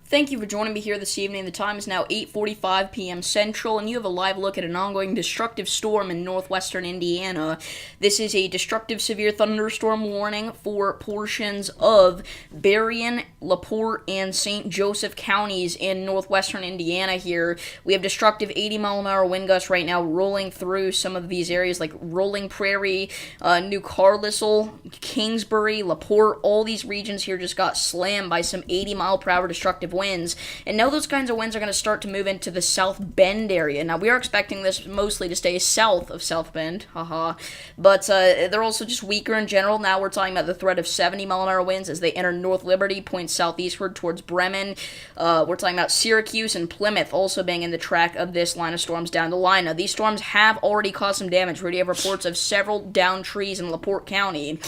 Thank you for joining me here this evening. The time is now 8:45 p.m. Central, and you have a live look at an ongoing destructive storm in northwestern Indiana. This is a destructive severe thunderstorm warning for portions of Berrien, LaPorte, and St. Joseph counties in northwestern Indiana here. We have destructive 80-mile-an-hour wind gusts right now rolling through some of these areas like Rolling Prairie, New Carlisle, Kingsbury, LaPorte. All these regions here just got slammed by some 80-mile-per-hour destructive winds, and now those kinds of winds are going to start to move into the South Bend area. Now, we are expecting this mostly to stay south of South Bend, but they're also just weaker in general. Now we're talking about the threat of 70-mile-an-hour winds as they enter North Liberty, point southeastward towards Bremen. We're talking about Syracuse and Plymouth also being in the track of this line of storms down the line. Now, these storms have already caused some damage. We already have reports of several downed trees in LaPorte County.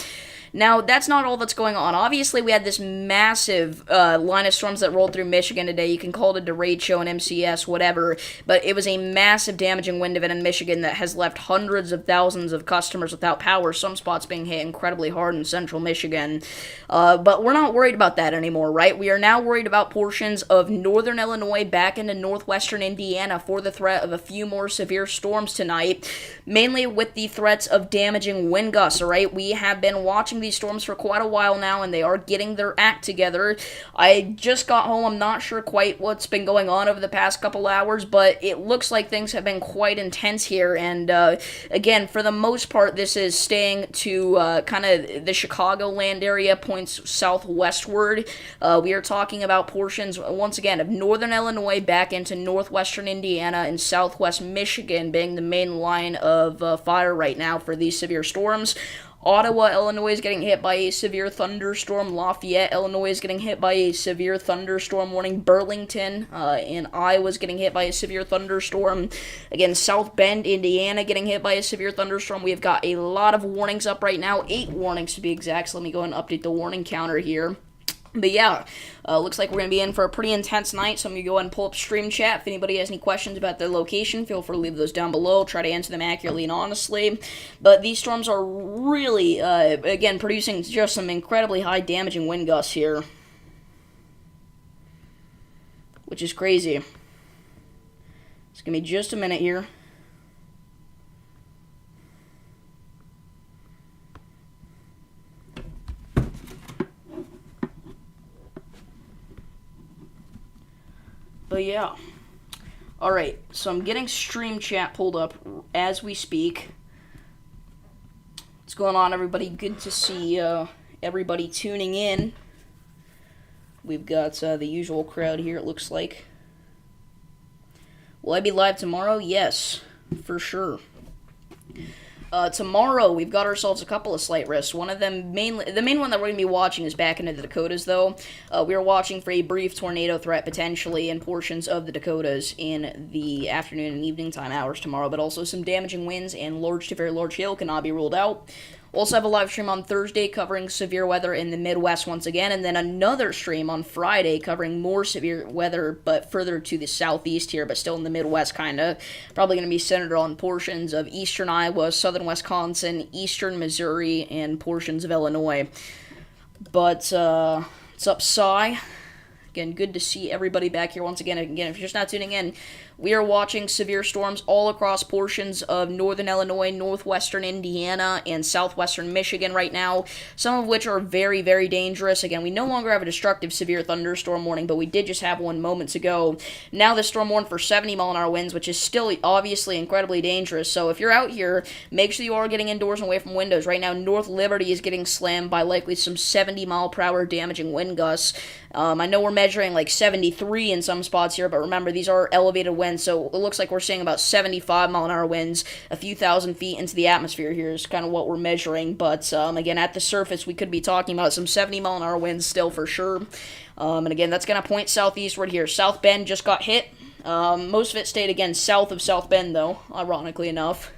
Now, that's not all that's going on. Obviously, we had this massive line of storms that rolled through Michigan today. You can call it a derecho, an MCS, whatever, but it was a massive damaging wind event in Michigan that has left hundreds of thousands of customers without power, some spots being hit incredibly hard in central Michigan. But we're not worried about that anymore, right? We are now worried about portions of northern Illinois back into northwestern Indiana for the threat of a few more severe storms tonight, mainly with the threats of damaging wind gusts, all right? We have been watching these storms for quite a while now, and they are getting their act together. I just got home. I'm not sure quite what's been going on over the past couple hours, but it looks like things have been quite intense here, and again, for the most part, this is staying to kind of the Chicagoland area, points southwestward. We are talking about portions, once again, of northern Illinois back into northwestern Indiana and southwest Michigan being the main line of fire right now for these severe storms. Ottawa, Illinois is getting hit by a severe thunderstorm. Lafayette, Illinois is getting hit by a severe thunderstorm warning. Burlington in Iowa is getting hit by a severe thunderstorm. Again, South Bend, Indiana getting hit by a severe thunderstorm. We have got a lot of warnings up right now. 8 warnings to be exact. So let me go and update the warning counter here. But yeah, looks like we're going to be in for a pretty intense night, so I'm going to go ahead and pull up stream chat. If anybody has any questions about their location, feel free to leave those down below. I'll try to answer them accurately and honestly. But these storms are really, again, producing just some incredibly high damaging wind gusts here, which is crazy. It's going to be just a minute here. But yeah. Alright, so I'm getting stream chat pulled up as we speak. What's going on, everybody? Good to see everybody tuning in. We've got the usual crowd here, it looks like. Will I be live tomorrow? Yes, for sure. Tomorrow, we've got ourselves a couple of slight risks. One of them, the main one that we're going to be watching is back into the Dakotas, though. We are watching for a brief tornado threat, potentially, in portions of the Dakotas in the afternoon and evening time hours tomorrow, but also some damaging winds and large to very large hail cannot be ruled out. Also have a live stream on Thursday covering severe weather in the Midwest once again, and then another stream on Friday covering more severe weather, but further to the southeast here, but still in the Midwest, kind of. Probably going to be centered on portions of eastern Iowa, southern Wisconsin, eastern Missouri, and portions of Illinois. But, what's up, Cy? Again, good to see everybody back here once again. Again, if you're just not tuning in, we are watching severe storms all across portions of northern Illinois, northwestern Indiana, and southwestern Michigan right now, some of which are very, very dangerous. Again, we no longer have a destructive severe thunderstorm warning, but we did just have one moments ago. Now the storm warning for 70-mile-an-hour winds, which is still obviously incredibly dangerous. So if you're out here, make sure you are getting indoors and away from windows. Right now, North Liberty is getting slammed by likely some 70-mile-per-hour damaging wind gusts. I know we're measuring like 73 in some spots here, but remember, these are elevated winds, so it looks like we're seeing about 75-mile-an-hour winds a few thousand feet into the atmosphere here is kind of what we're measuring, but again, at the surface, we could be talking about some 70-mile-an-hour winds still for sure, and again, that's going to point southeastward here. South Bend just got hit. Most of it stayed, again, south of South Bend, though, ironically enough.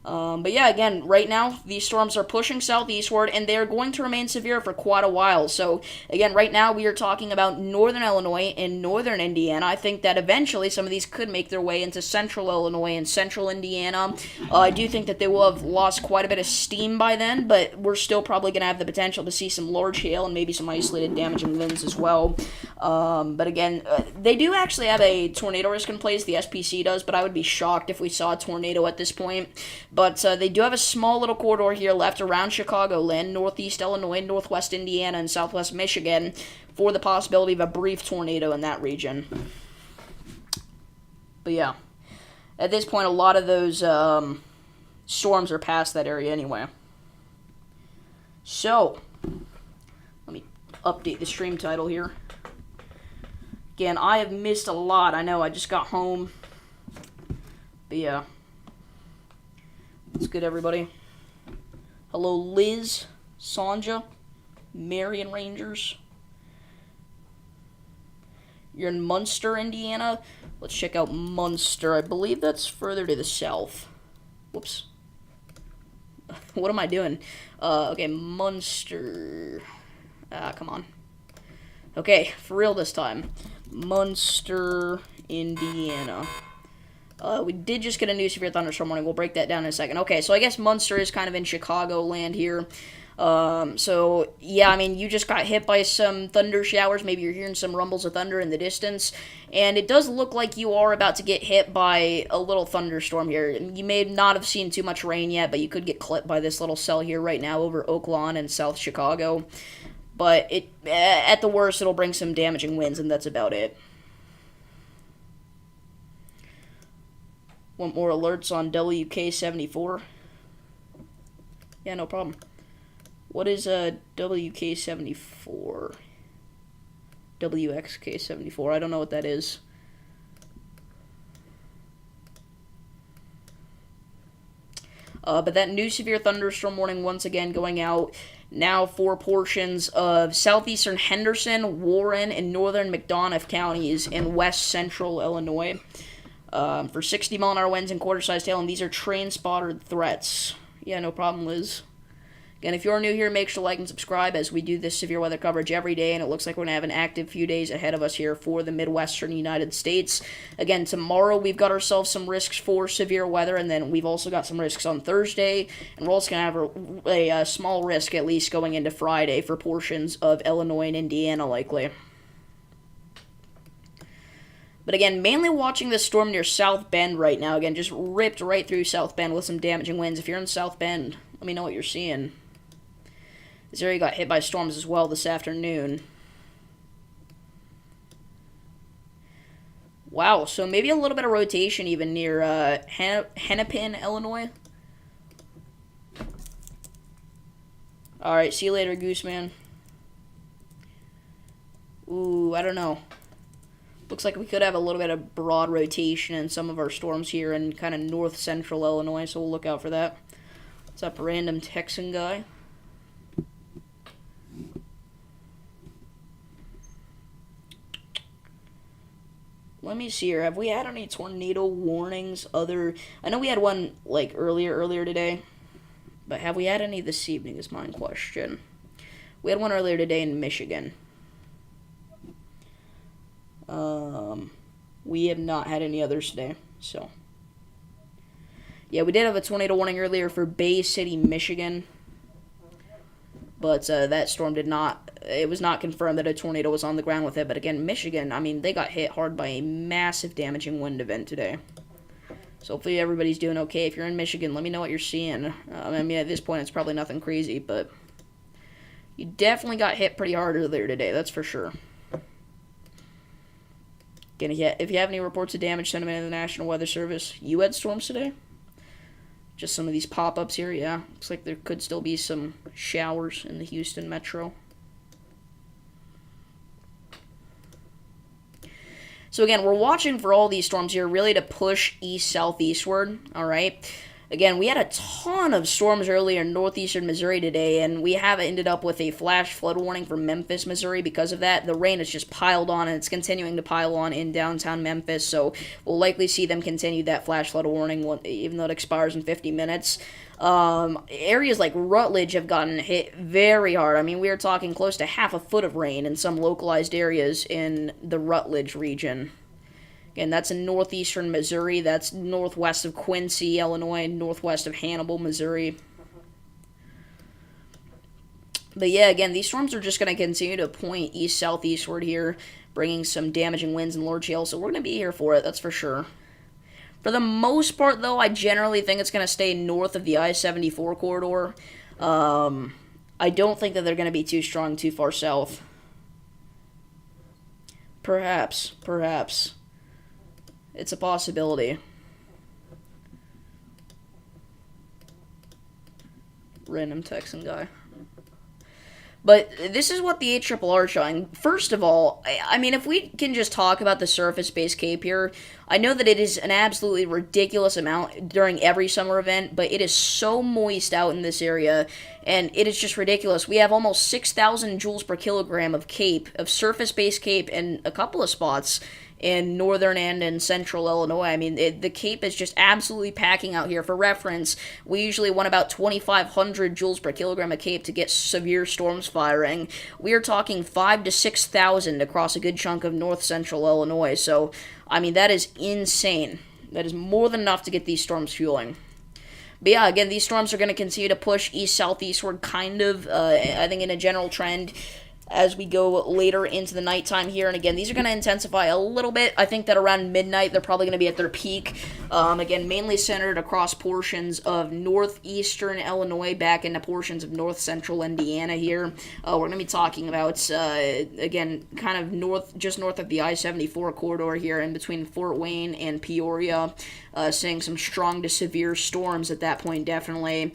But yeah, again, right now, these storms are pushing southeastward, and they are going to remain severe for quite a while. So, again, right now, we are talking about northern Illinois and northern Indiana. I think that eventually some of these could make their way into central Illinois and central Indiana. I do think that they will have lost quite a bit of steam by then, but we're still probably going to have the potential to see some large hail and maybe some isolated damaging winds as well. But again, they do actually have a tornado risk in place. The SPC does, but I would be shocked if we saw a tornado at this point. But they do have a small little corridor here left around Chicagoland, northeast Illinois, northwest Indiana, and southwest Michigan for the possibility of a brief tornado in that region. But yeah, at this point, a lot of those storms are past that area anyway. So, let me update the stream title here. Again, I have missed a lot. I know, I just got home. But yeah. What's good, everybody? Hello, Liz, Sanja, Marion Rangers. You're in Munster, Indiana? Let's check out Munster. I believe that's further to the south. Whoops. What am I doing? Okay, Munster. Come on. Okay, for real this time. Munster, Indiana. We did just get a new severe thunderstorm warning. We'll break that down in a second. Okay, so I guess Munster is kind of in Chicagoland here. So, yeah, I mean, you just got hit by some thunder showers. Maybe you're hearing some rumbles of thunder in the distance. And it does look like you are about to get hit by a little thunderstorm here. You may not have seen too much rain yet, but you could get clipped by this little cell here right now over Oak Lawn and South Chicago. But at the worst, it'll bring some damaging winds, and that's about it. Want more alerts on WK74? Yeah, no problem. What is WK74? WXK74. I don't know what that is. But that new severe thunderstorm warning once again going out now for portions of southeastern Henderson, Warren, and northern McDonough counties in west central Illinois. For 60-mile-an-hour winds and quarter-sized hail, and these are train-spotted threats. Yeah, no problem, Liz. Again, if you're new here, make sure to like and subscribe as we do this severe weather coverage every day, and it looks like we're going to have an active few days ahead of us here for the Midwestern United States. Again, tomorrow we've got ourselves some risks for severe weather, and then we've also got some risks on Thursday, and we're also going to have a small risk at least going into Friday for portions of Illinois and Indiana likely. But again, mainly watching this storm near South Bend right now. Again, just ripped right through South Bend with some damaging winds. If you're in South Bend, let me know what you're seeing. This area got hit by storms as well this afternoon. Wow, so maybe a little bit of rotation even near Hennepin, Illinois. Alright, see you later, Gooseman. Ooh, I don't know. Looks like we could have a little bit of broad rotation in some of our storms here in kind of north-central Illinois, so we'll look out for that. What's up, random Texan guy? Let me see here. Have we had any tornado warnings other... I know we had one, like, earlier today. But have we had any this evening is my question. We had one earlier today in Michigan. We have not had any others today, so. Yeah, we did have a tornado warning earlier for Bay City, Michigan. But that storm did not, it was not confirmed that a tornado was on the ground with it. But again, Michigan, I mean, they got hit hard by a massive damaging wind event today. So hopefully everybody's doing okay. If you're in Michigan, let me know what you're seeing. I mean, at this point, it's probably nothing crazy, but you definitely got hit pretty hard earlier today, that's for sure. Again, if you have any reports of damage, send them in to the National Weather Service. You had storms today? Just some of these pop-ups here, yeah. Looks like there could still be some showers in the Houston metro. So again, we're watching for all these storms here really to push east-southeastward, all right? Again, we had a ton of storms earlier in northeastern Missouri today, and we have ended up with a flash flood warning for Memphis, Missouri because of that. The rain has just piled on, and it's continuing to pile on in downtown Memphis, so we'll likely see them continue that flash flood warning even though it expires in 50 minutes. Areas like Rutledge have gotten hit very hard. I mean, we are talking close to half a foot of rain in some localized areas in the Rutledge region. Again, that's in northeastern Missouri. That's northwest of Quincy, Illinois, northwest of Hannibal, Missouri. But yeah, again, these storms are just going to continue to point east-southeastward here, bringing some damaging winds and large hail, so we're going to be here for it, that's for sure. For the most part, though, I generally think it's going to stay north of the I-74 corridor. I don't think that they're going to be too strong too far south. Perhaps. It's a possibility. Random Texan guy. But this is what the ARRR is showing. First of all, I mean, if we can just talk about the surface-based cape here, I know that it is an absolutely ridiculous amount during every summer event, but it is so moist out in this area, and it is just ridiculous. We have almost 6,000 joules per kilogram of cape, of surface-based cape, in a couple of spots in northern and in central Illinois. I mean, the cape is just absolutely packing out here. For reference, we usually want about 2,500 joules per kilogram of cape to get severe storms firing. We are talking 5,000 to 6,000 across a good chunk of north central Illinois. So, I mean, that is insane. That is more than enough to get these storms fueling. But yeah, again, these storms are going to continue to push east-southeastward, kind of, I think, in a general trend as we go later into the nighttime here. And again, these are going to intensify a little bit. I think that around midnight, they're probably going to be at their peak. Again, mainly centered across portions of northeastern Illinois, back into portions of north central Indiana here. We're going to be talking about, again, kind of just north of the I-74 corridor here, in between Fort Wayne and Peoria. Seeing some strong to severe storms at that point, definitely.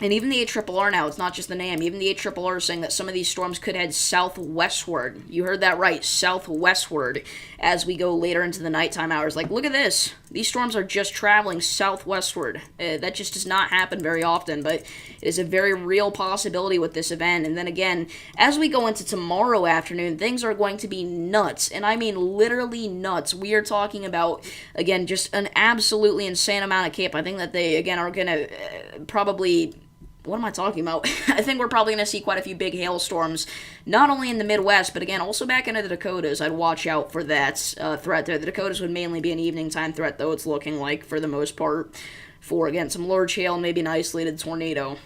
And even the ARRR now, it's not just the name, even the ARRR is saying that some of these storms could head southwestward. You heard that right, southwestward, as we go later into the nighttime hours. Like, look at this. These storms are just traveling southwestward. That just does not happen very often, but it is a very real possibility with this event. And then again, as we go into tomorrow afternoon, things are going to be nuts. And I mean literally nuts. We are talking about, again, just an absolutely insane amount of cape. I think that they, again, are going to probably... What am I talking about? I think we're probably going to see quite a few big hailstorms, not only in the Midwest, but again, also back into the Dakotas. I'd watch out for that threat there. The Dakotas would mainly be an evening time threat, though, it's looking like, for the most part, for, again, some large hail and maybe an isolated tornado.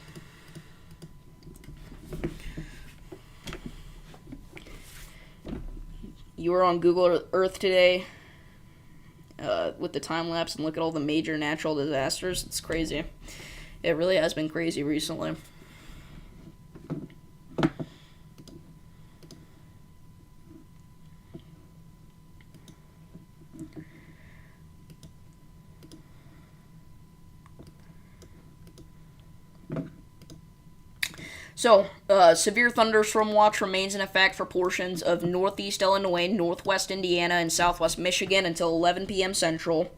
You were on Google Earth today with the time lapse and look at all the major natural disasters. It's crazy. It really has been crazy recently. So, severe thunderstorm watch remains in effect for portions of northeast Illinois, northwest Indiana, and southwest Michigan until 11 p.m. Central.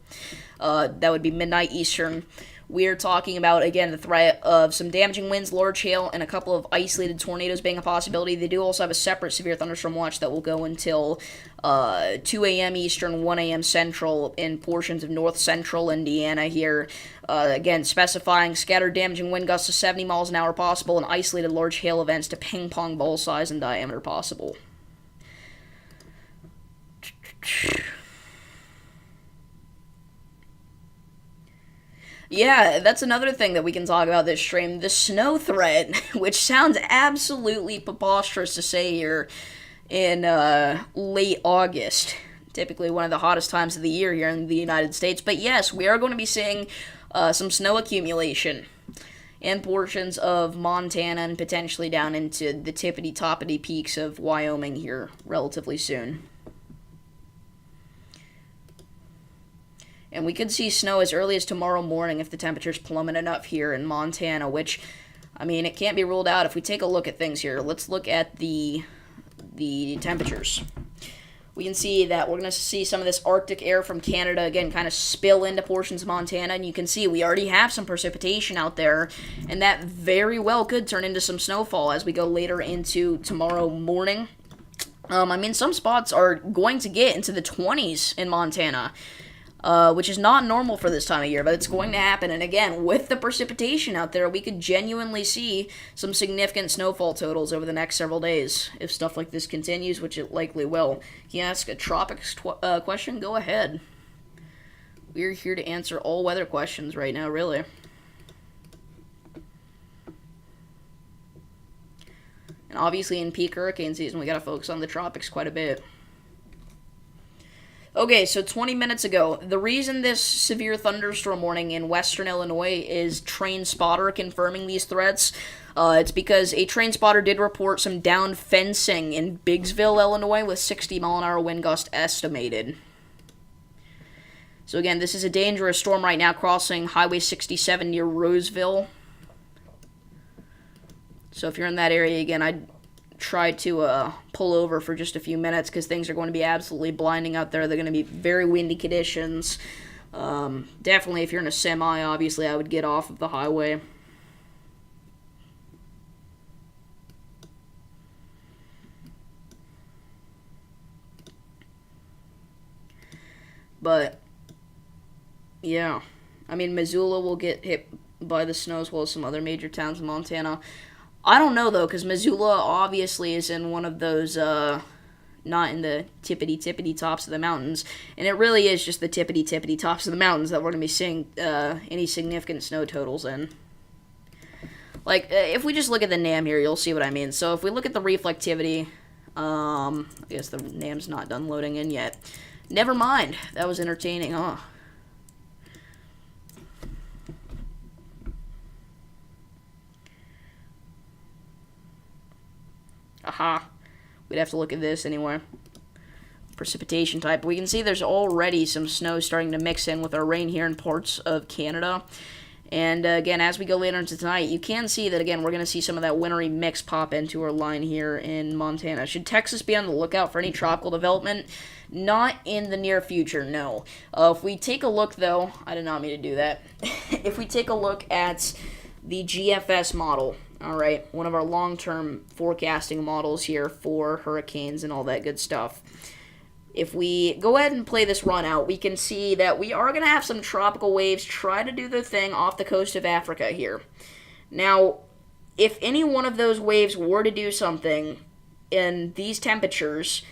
That would be midnight Eastern. We're talking about, again, the threat of some damaging winds, large hail, and a couple of isolated tornadoes being a possibility. They do also have a separate severe thunderstorm watch that will go until 2 a.m. Eastern, 1 a.m. Central in portions of north central Indiana here. Again, specifying scattered damaging wind gusts of 70 miles an hour possible and isolated large hail events to ping-pong ball size and diameter possible. Yeah, that's another thing that we can talk about this stream. The snow threat, which sounds absolutely preposterous to say here in late August. Typically one of the hottest times of the year here in the United States. But yes, we are going to be seeing some snow accumulation in portions of Montana and potentially down into the tippity-toppity peaks of Wyoming here relatively soon. And we could see snow as early as tomorrow morning if the temperatures plummet enough here in Montana, which, I mean, it can't be ruled out. If we take a look at things here, let's look at the temperatures. We can see that we're going to see some of this Arctic air from Canada, again, kind of spill into portions of Montana, and you can see we already have some precipitation out there, and that very well could turn into some snowfall as we go later into tomorrow morning. I mean, some spots are going to get into the 20s in Montana, which is not normal for this time of year, but it's going to happen. And again, with the precipitation out there, we could genuinely see some significant snowfall totals over the next several days if stuff like this continues, which it likely will. Can you ask a tropics question? Go ahead. We're here to answer all weather questions right now, really. And obviously in peak hurricane season, we got to focus on the tropics quite a bit. Okay, so 20 minutes ago, the reason this severe thunderstorm warning in western Illinois is Train Spotter confirming these threats, it's because a train spotter did report some downed fencing in Biggsville, Illinois, with 60-mile-an-hour wind gust estimated. So again, this is a dangerous storm right now crossing Highway 67 near Roseville. So if you're in that area, again, I'd try to pull over for just a few minutes because things are going to be absolutely blinding out there. They're going to be very windy conditions. Definitely, if you're in a semi, obviously, I would get off of the highway. But, yeah. I mean, Missoula will get hit by the snow as well as some other major towns in Montana. I don't know, though, because Missoula obviously is in one of those, not in the tippity-tippity tops of the mountains. And it really is just the tippity-tippity tops of the mountains that we're going to be seeing any significant snow totals in. Like, if we just look at the NAM here, you'll see what I mean. So if we look at the reflectivity, I guess the NAM's not done loading in yet. Never mind. That was entertaining, huh? Aha. We'd have to look at this anyway. Precipitation type. We can see there's already some snow starting to mix in with our rain here in parts of Canada. And again, as we go later into tonight, you can see that, again, we're going to see some of that wintry mix pop into our line here in Montana. Should Texas be on the lookout for any tropical development? Not in the near future, no. If we take a look, though, I did not mean to do that. If we take a look at the GFS model, all right, one of our long-term forecasting models here for hurricanes and all that good stuff. If we go ahead and play this run out, we can see that we are going to have some tropical waves try to do their thing off the coast of Africa here. Now, if any one of those waves were to do something in these temperatures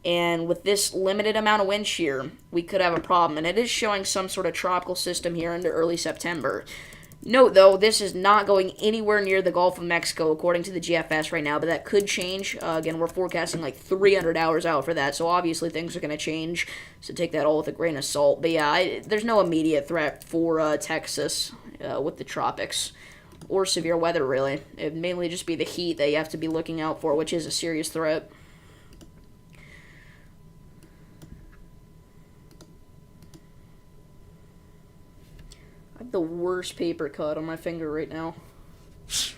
and with this limited amount of wind shear, we could have a problem. And it is showing some sort of tropical system here into early September. Note, though, this is not going anywhere near the Gulf of Mexico, according to the GFS right now, but that could change. Again, we're forecasting like 300 hours out for that, so obviously things are going to change, so take that all with a grain of salt. But yeah, there's no immediate threat for Texas with the tropics, or severe weather, really. It would mainly just be the heat that you have to be looking out for, which is a serious threat. I have the worst paper cut on my finger right now. So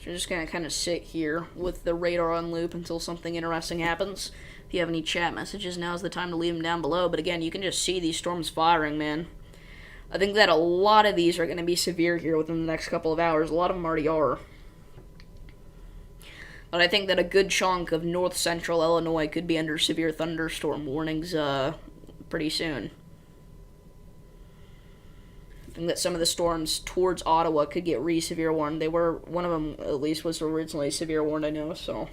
you're just going to kind of sit here with the radar on loop until something interesting happens. If you have any chat messages, now's the time to leave them down below. But again, you can just see these storms firing, man. I think that a lot of these are going to be severe here within the next couple of hours. A lot of them already are. But I think that a good chunk of north-central Illinois could be under severe thunderstorm warnings pretty soon. I think that some of the storms towards Ottawa could get re-severe warned. They were, one of them at least was originally severe warned, I know, so.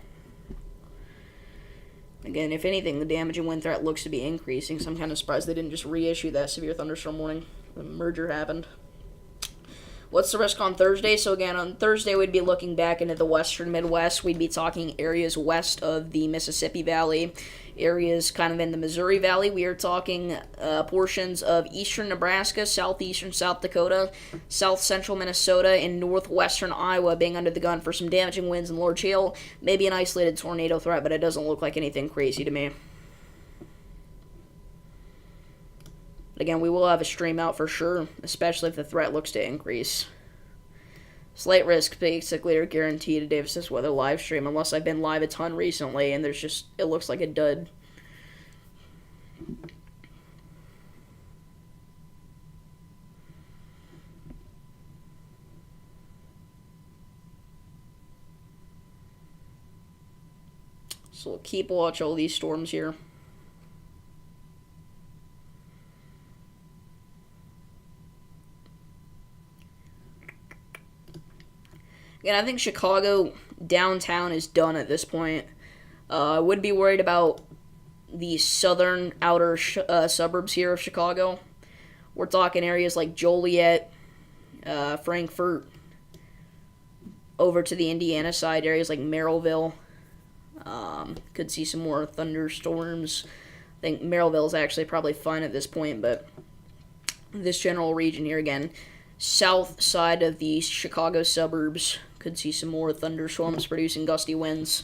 Again, if anything, the damage and wind threat looks to be increasing, so I'm kind of surprised they didn't just reissue that severe thunderstorm warning. The merger happened. What's the risk on Thursday? So again, on Thursday, we'd be looking back into the western Midwest. We'd be talking areas west of the Mississippi Valley, areas kind of in the Missouri Valley. We are talking portions of eastern Nebraska, southeastern South Dakota, south central Minnesota, and northwestern Iowa being under the gun for some damaging winds and large hail. Maybe an isolated tornado threat, but it doesn't look like anything crazy to me. Again, we will have a stream out for sure, especially if the threat looks to increase. Slight risk, basically, are guaranteed a Davis's Weather live stream, unless I've been live a ton recently, and there's just, it looks like a dud. So we'll keep watch all these storms here. Again, I think Chicago downtown is done at this point. I would be worried about the southern outer suburbs here of Chicago. We're talking areas like Joliet, Frankfort, over to the Indiana side, areas like Merrillville. Could see some more thunderstorms. I think Merrillville is actually probably fine at this point, but this general region here again, south side of the Chicago suburbs, could see some more thunderstorms producing gusty winds.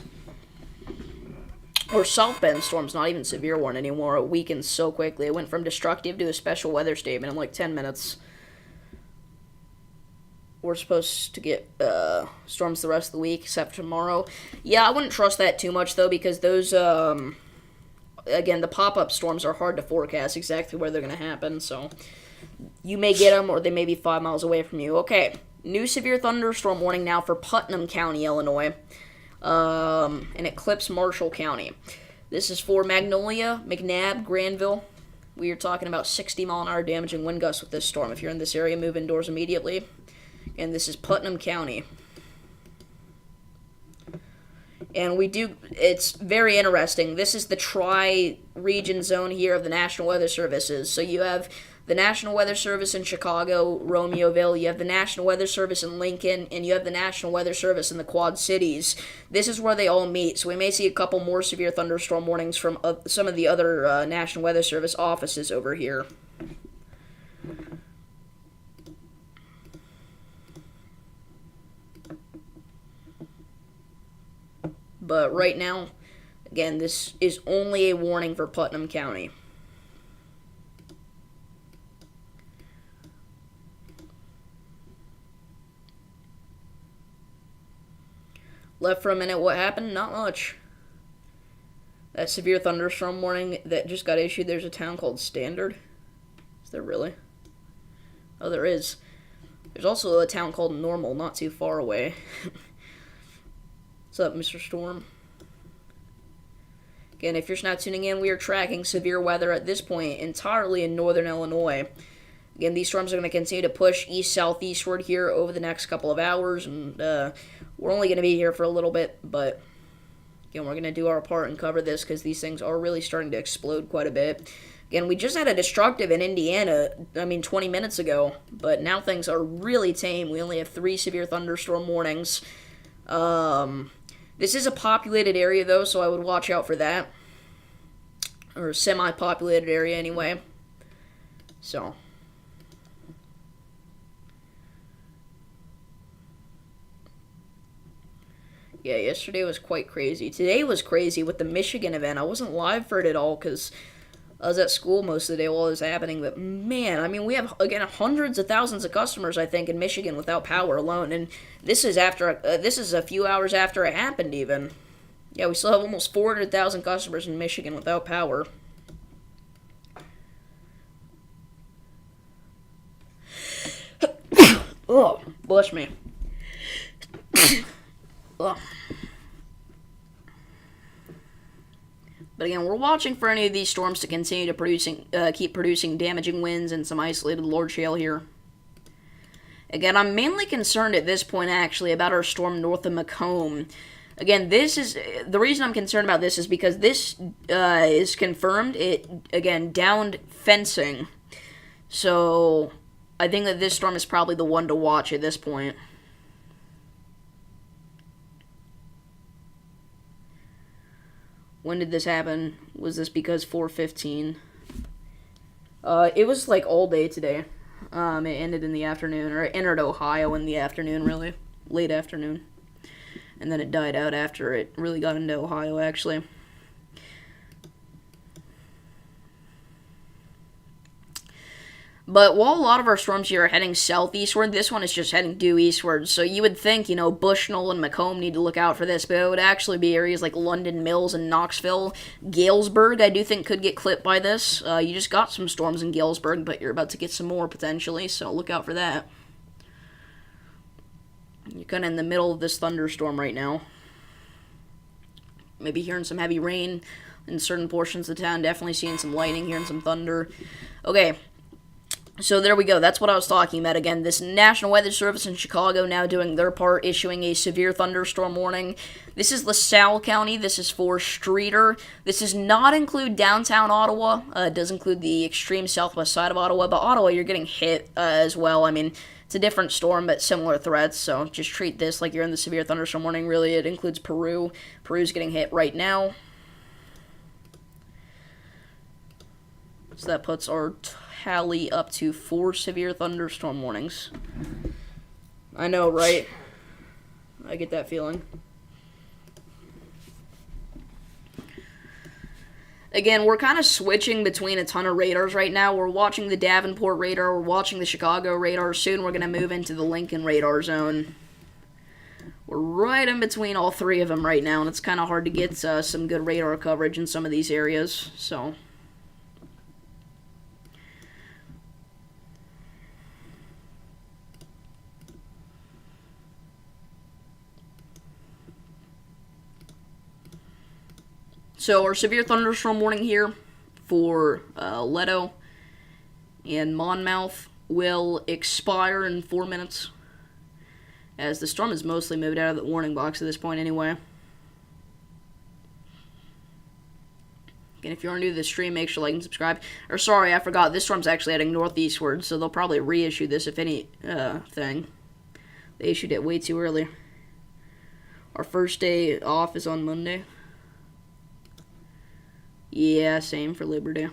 Or South Bend storms, not even severe one anymore. It weakened so quickly. It went from destructive to a special weather statement in like 10 minutes. We're supposed to get storms the rest of the week, except tomorrow. Yeah, I wouldn't trust that too much, though, because those, again, the pop-up storms are hard to forecast exactly where they're going to happen, so you may get them, or they may be 5 miles away from you. Okay, new severe thunderstorm warning now for Putnam County, Illinois, and it clips Marshall County. This is for Magnolia, McNabb, Granville. We are talking about 60-mile-an-hour damaging wind gusts with this storm. If you're in this area, move indoors immediately. And this is Putnam County. And it's very interesting. This is the tri-region zone here of the National Weather Services. So you have the National Weather Service in Chicago, Romeoville, you have the National Weather Service in Lincoln, and you have the National Weather Service in the Quad Cities. This is where they all meet, so we may see a couple more severe thunderstorm warnings from some of the other National Weather Service offices over here. But right now, again, this is only a warning for Putnam County. Left for a minute, what happened? Not much. That severe thunderstorm warning that just got issued, there's a town called Standard. Is there really? Oh, there is. There's also a town called Normal, not too far away. What's up, Mr. Storm? Again, if you're just now tuning in, we are tracking severe weather at this point entirely in northern Illinois. Again, these storms are going to continue to push east-southeastward here over the next couple of hours, and we're only going to be here for a little bit, but again, we're going to do our part and cover this because these things are really starting to explode quite a bit. Again, we just had a destructive in Indiana, 20 minutes ago, but now things are really tame. We only have 3 severe thunderstorm warnings. This is a populated area, though, so I would watch out for that. Or a semi-populated area, anyway. So. Yeah, yesterday was quite crazy. Today was crazy with the Michigan event. I wasn't live for it at all, because I was at school most of the day while it was happening, but man, we have, again, hundreds of thousands of customers, I think, in Michigan without power alone, and this is a few hours after it happened, even. Yeah, we still have almost 400,000 customers in Michigan without power. Oh, bless me. Ugh. But again, we're watching for any of these storms to continue to keep producing damaging winds and some isolated large hail here. Again, I'm mainly concerned at this point, actually, about our storm north of Macomb. Again, the reason I'm concerned about this is because this is confirmed. It, again, downed fencing. So, I think that this storm is probably the one to watch at this point. When did this happen? Was this because 4:15? It was like all day today. It ended in the afternoon, or it entered Ohio in the afternoon, really. Late afternoon. And then it died out after it really got into Ohio, actually. But while a lot of our storms here are heading southeastward, this one is just heading due eastward. So you would think, Bushnell and Macomb need to look out for this, but it would actually be areas like London Mills and Knoxville. Galesburg, I do think, could get clipped by this. You just got some storms in Galesburg, but you're about to get some more, potentially, so look out for that. You're kind of in the middle of this thunderstorm right now. Maybe hearing some heavy rain in certain portions of town. Definitely seeing some lightning, hearing some thunder. Okay. So there we go. That's what I was talking about. Again, this National Weather Service in Chicago now doing their part, issuing a severe thunderstorm warning. This is LaSalle County. This is for Streeter. This does not include downtown Ottawa. It does include the extreme southwest side of Ottawa, but Ottawa, you're getting hit as well. I mean, it's a different storm, but similar threats, so just treat this like you're in the severe thunderstorm warning. Really, it includes Peru. Peru's getting hit right now. So that puts our tally up to 4 severe thunderstorm warnings. I know, right? I get that feeling. Again, we're kind of switching between a ton of radars right now. We're watching the Davenport radar, we're watching the Chicago radar. Soon we're going to move into the Lincoln radar zone. We're right in between all 3 of them right now, and it's kind of hard to get some good radar coverage in some of these areas, so... So our severe thunderstorm warning here for Leto and Monmouth will expire in 4 minutes, as the storm is mostly moved out of the warning box at this point anyway. And if you are new to the stream, make sure to like and subscribe. Or sorry, I forgot, this storm's actually heading northeastward, so they'll probably reissue this if any thing. They issued it way too early. Our first day off is on Monday. Yeah, same for Liberty.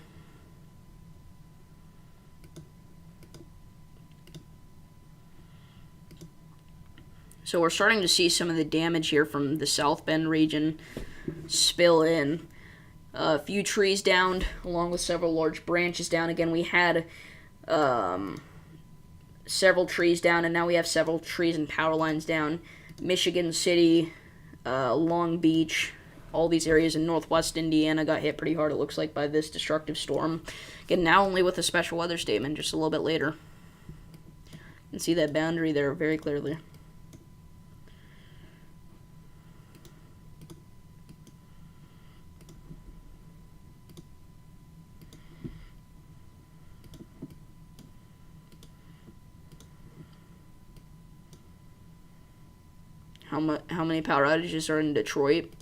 So we're starting to see some of the damage here from the South Bend region spill in. A few trees downed, along with several large branches down. Again, we had several trees down, and now we have several trees and power lines down. Michigan City, Long Beach, all these areas in northwest Indiana got hit pretty hard, it looks like, by this destructive storm. Again, now only with a special weather statement just a little bit later. You can see that boundary there very clearly. How many power outages are in Detroit?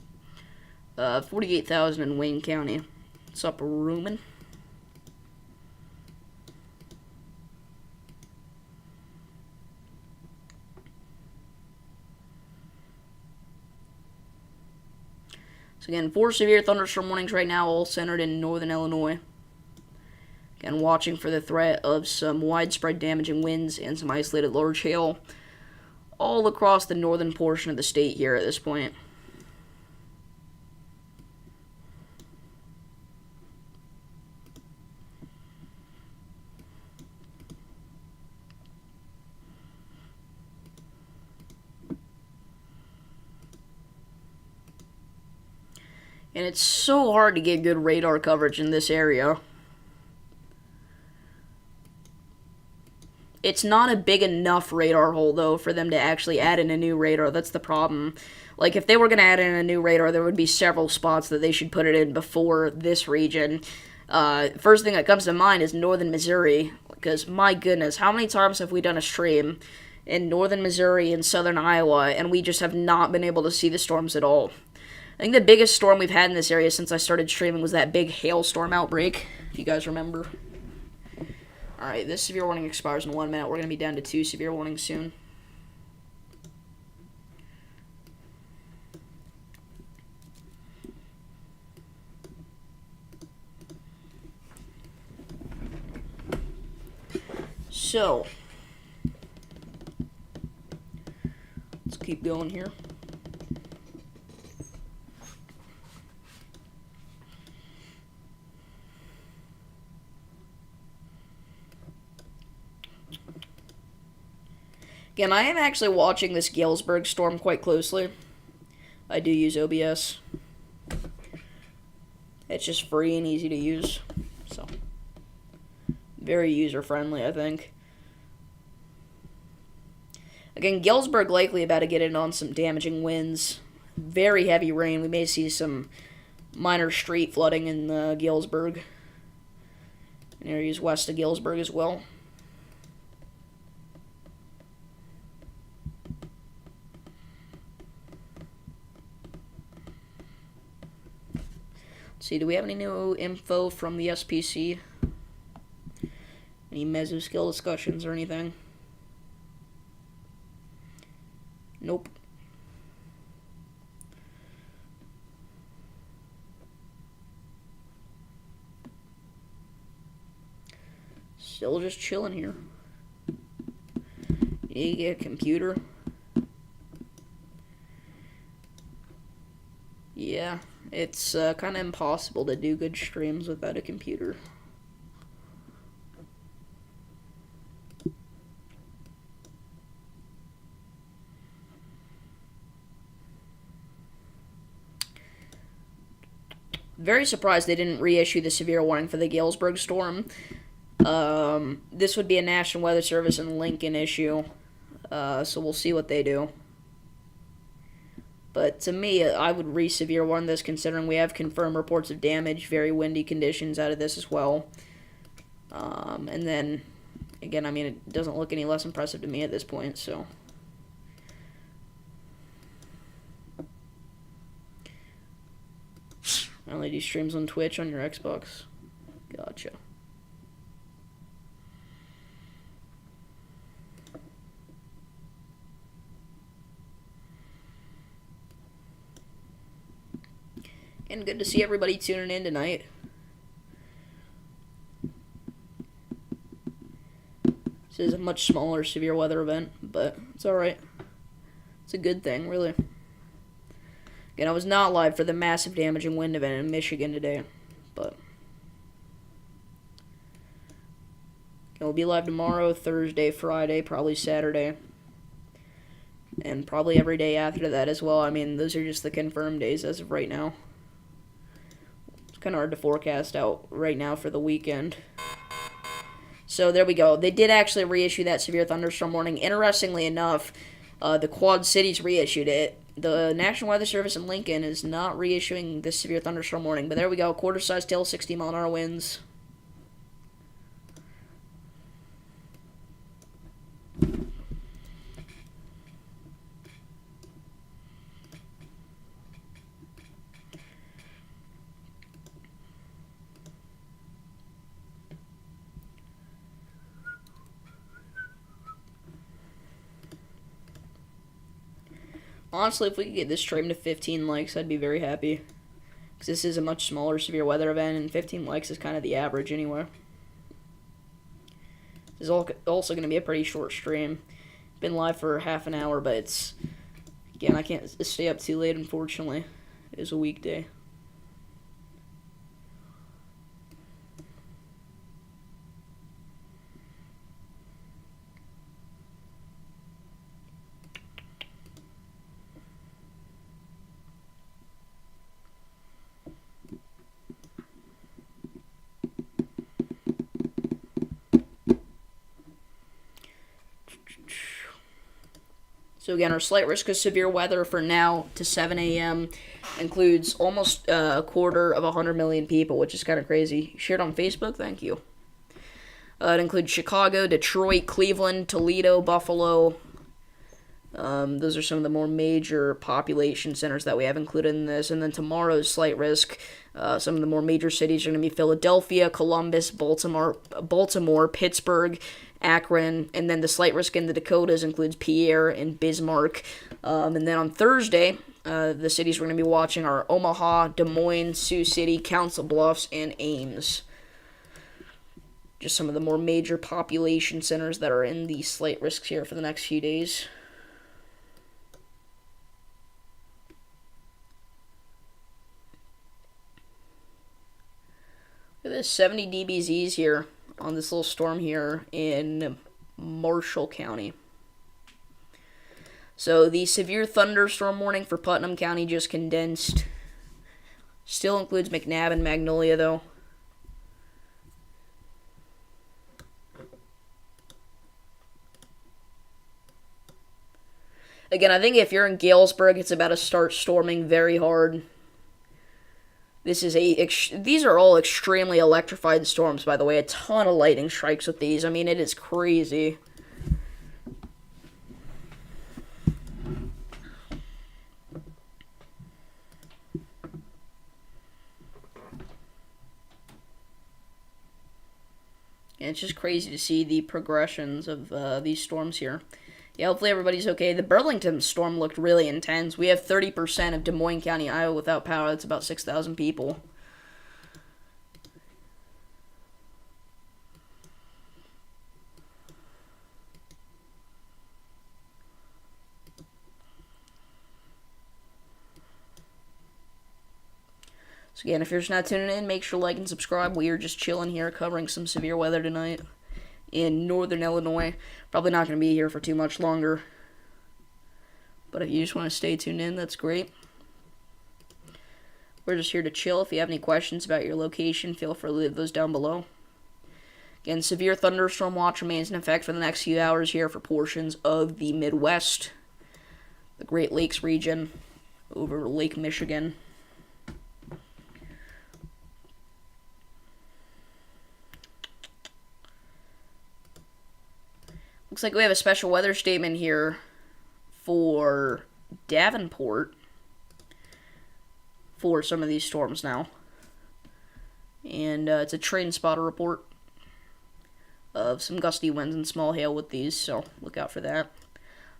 48,000 in Wayne County. What's up, Rumen? So again, 4 severe thunderstorm warnings right now, all centered in northern Illinois. Again, watching for the threat of some widespread damaging winds and some isolated large hail all across the northern portion of the state here at this point. And it's so hard to get good radar coverage in this area. It's not a big enough radar hole, though, for them to actually add in a new radar. That's the problem. Like, if they were going to add in a new radar, there would be several spots that they should put it in before this region. First thing that comes to mind is northern Missouri, because, my goodness, how many times have we done a stream in northern Missouri and southern Iowa, and we just have not been able to see the storms at all? I think the biggest storm we've had in this area since I started streaming was that big hailstorm outbreak, if you guys remember. Alright, this severe warning expires in 1 minute. We're going to be down to 2 severe warnings soon. So, let's keep going here. Again, I am actually watching this Galesburg storm quite closely. I do use OBS. It's just free and easy to use, so very user-friendly, I think. Again, Galesburg likely about to get in on some damaging winds. Very heavy rain. We may see some minor street flooding in Galesburg. And areas west of Galesburg as well. See, do we have any new info from the SPC? Any mesoscale discussions or anything? Nope. Still just chilling here. You get a computer. Yeah, it's kind of impossible to do good streams without a computer. Very surprised they didn't reissue the severe warning for the Galesburg storm. This would be a National Weather Service and Lincoln issue, so we'll see what they do. But to me, I would re-severe warn this, considering we have confirmed reports of damage, very windy conditions out of this as well. And then, again, I mean, it doesn't look any less impressive to me at this point, so. I only do streams on Twitch on your Xbox. Gotcha. And good to see everybody tuning in tonight. This is a much smaller severe weather event, but it's alright. It's a good thing, really. Again, I was not live for the massive damaging wind event in Michigan today, but we'll be live tomorrow, Thursday, Friday, probably Saturday, and probably every day after that as well. I mean, those are just the confirmed days as of right now. It's kind of hard to forecast out right now for the weekend. So there we go. They did actually reissue that severe thunderstorm warning. Interestingly enough, the Quad Cities reissued it. The National Weather Service in Lincoln is not reissuing this severe thunderstorm warning. But there we go. Quarter-sized tail, 60-mile-an-hour winds. Honestly, if we could get this stream to 15 likes, I'd be very happy. Because this is a much smaller severe weather event, and 15 likes is kind of the average anyway. This is also going to be a pretty short stream. Been live for half an hour, but it's... Again, I can't stay up too late, unfortunately. It is a weekday. So again, our slight risk of severe weather for now to 7 a.m. includes almost a quarter of 100 million people, which is kind of crazy. Shared on Facebook? Thank you. It includes Chicago, Detroit, Cleveland, Toledo, Buffalo. Those are some of the more major population centers that we have included in this. And then tomorrow's slight risk, some of the more major cities are going to be Philadelphia, Columbus, Baltimore, Pittsburgh, Akron, and then the slight risk in the Dakotas includes Pierre and Bismarck. And then on Thursday, the cities we're going to be watching are Omaha, Des Moines, Sioux City, Council Bluffs, and Ames. Just some of the more major population centers that are in the slight risks here for the next few days. Look at this, 70 dBZs here on this little storm here in Marshall County. So the severe thunderstorm warning for Putnam County just condensed. Still includes McNabb and Magnolia, though. Again, I think if you're in Galesburg, it's about to start storming very hard. These are all extremely electrified storms, by the way. A ton of lightning strikes with these. I mean, it is crazy. it's just crazy to see the progressions of these storms here. Yeah, hopefully everybody's okay. The Burlington storm looked really intense. We have 30% of Des Moines County, Iowa without power. That's about 6,000 people. So again, if you're just not tuning in, make sure to like and subscribe. We are just chilling here, covering some severe weather tonight in northern Illinois. Probably not going to be here for too much longer. But if you just want to stay tuned in, that's great. We're just here to chill. If you have any questions about your location, feel free to leave those down below. Again, severe thunderstorm watch remains in effect for the next few hours here for portions of the Midwest, the Great Lakes region, over Lake Michigan. Looks like we have a special weather statement here for Davenport for some of these storms now. And it's a train spotter report of some gusty winds and small hail with these, so look out for that.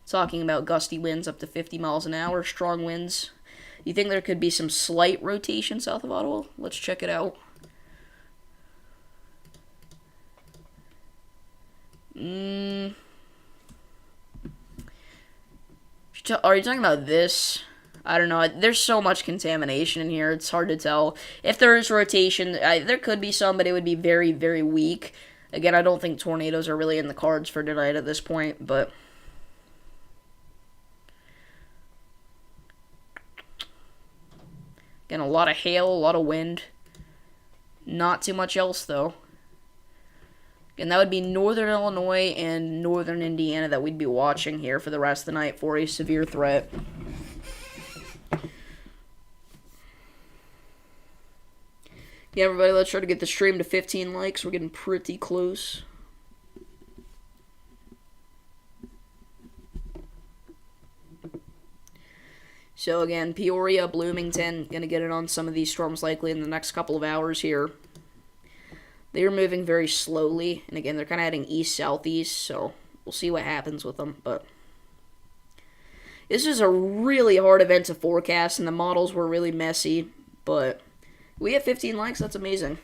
Talking about gusty winds up to 50 miles an hour, strong winds. You think there could be some slight rotation south of Ottawa? Let's check it out. Are you talking about this? I don't know. There's so much contamination in here. It's hard to tell. If there is rotation, there could be some, but it would be very, very weak. Again, I don't think tornadoes are really in the cards for tonight at this point, but again, a lot of hail, a lot of wind. Not too much else, though. And that would be northern Illinois and northern Indiana that we'd be watching here for the rest of the night for a severe threat. Yeah, everybody, let's try to get the stream to 15 likes. We're getting pretty close. So again, Peoria, Bloomington, going to get it on some of these storms likely in the next couple of hours here. They're moving very slowly, and again, they're kind of heading east-southeast, so we'll see what happens with them, but this is a really hard event to forecast, and the models were really messy, but we have 15 likes. That's amazing.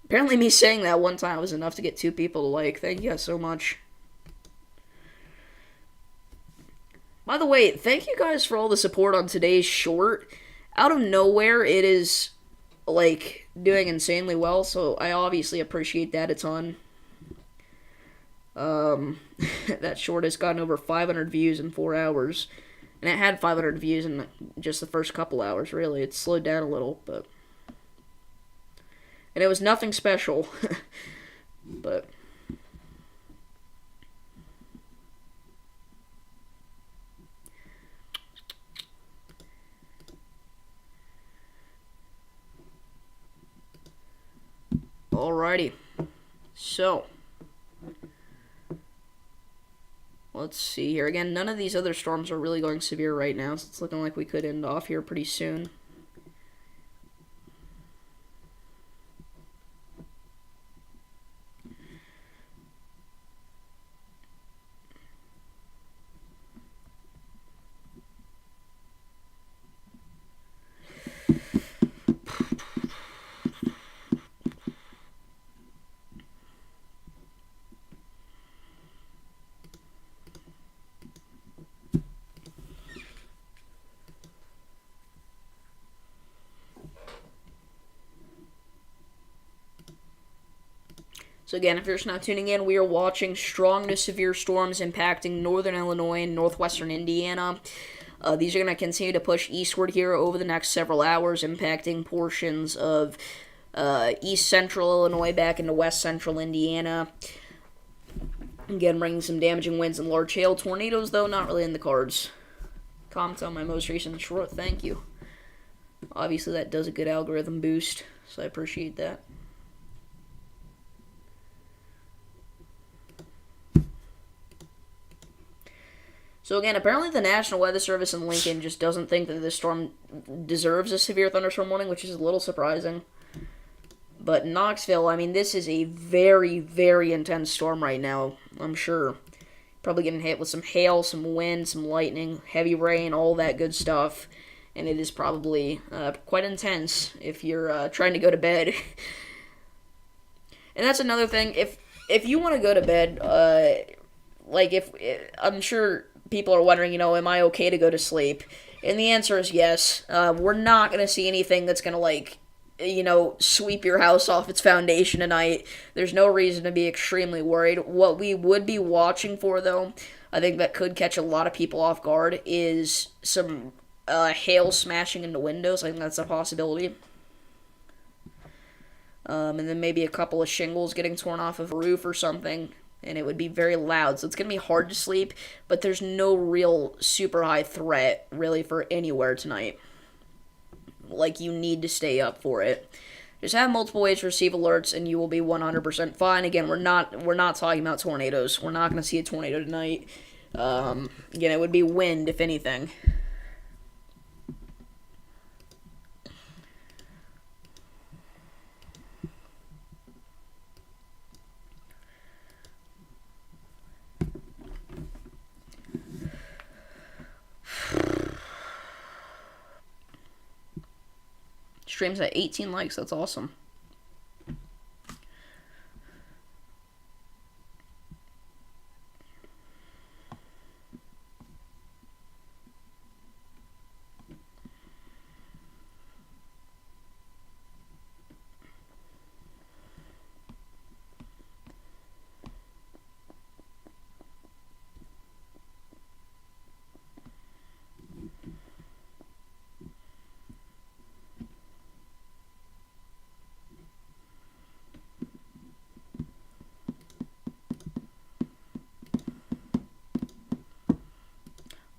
Apparently me saying that one time was enough to get 2 people to like. Thank you guys so much. By the way, thank you guys for all the support on today's short. Out of nowhere, it is like doing insanely well, so I obviously appreciate that a ton. That short has gotten over 500 views in 4 hours, and it had 500 views in just the first couple hours. Really, it slowed down a little, but and it was nothing special. But alrighty, so let's see here. Again, none of these other storms are really going severe right now, so it's looking like we could end off here pretty soon. So again, if you're just not tuning in, we are watching strong to severe storms impacting northern Illinois and northwestern Indiana. These are going to continue to push eastward here over the next several hours, impacting portions of east central Illinois back into west central Indiana. Again, bringing some damaging winds and large hail. Tornadoes, though, not really in the cards. Comment on my most recent short. Thank you. Obviously, that does a good algorithm boost, so I appreciate that. So again, apparently the National Weather Service in Lincoln just doesn't think that this storm deserves a severe thunderstorm warning, which is a little surprising. But Knoxville, I mean, this is a very, very intense storm right now, I'm sure. Probably getting hit with some hail, some wind, some lightning, heavy rain, all that good stuff. And it is probably quite intense if you're trying to go to bed. And that's another thing. If you want to go to bed, like if I'm sure people are wondering, am I okay to go to sleep? And the answer is yes. We're not gonna see anything that's gonna sweep your house off its foundation tonight. There's no reason to be extremely worried. What we would be watching for, though, I think that could catch a lot of people off guard, is some hail smashing into windows. I think that's a possibility. And then maybe a couple of shingles getting torn off of a roof or something, and it would be very loud. So it's going to be hard to sleep, but there's no real super high threat, really, for anywhere tonight. Like, you need to stay up for it. Just have multiple ways to receive alerts, and you will be 100% fine. Again, we're not talking about tornadoes. We're not going to see a tornado tonight. Again, it would be wind, if anything. Streams at 18 likes. That's awesome.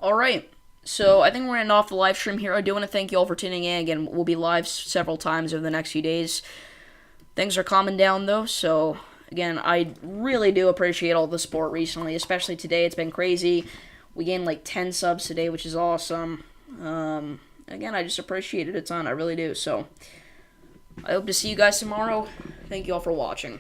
Alright, so I think we're ending off the live stream here. I do want to thank you all for tuning in. Again, we'll be live several times over the next few days. Things are calming down, though, so again, I really do appreciate all the support recently, especially today. It's been crazy. We gained like 10 subs today, which is awesome. Again, I just appreciate it a ton. I really do, so I hope to see you guys tomorrow. Thank you all for watching.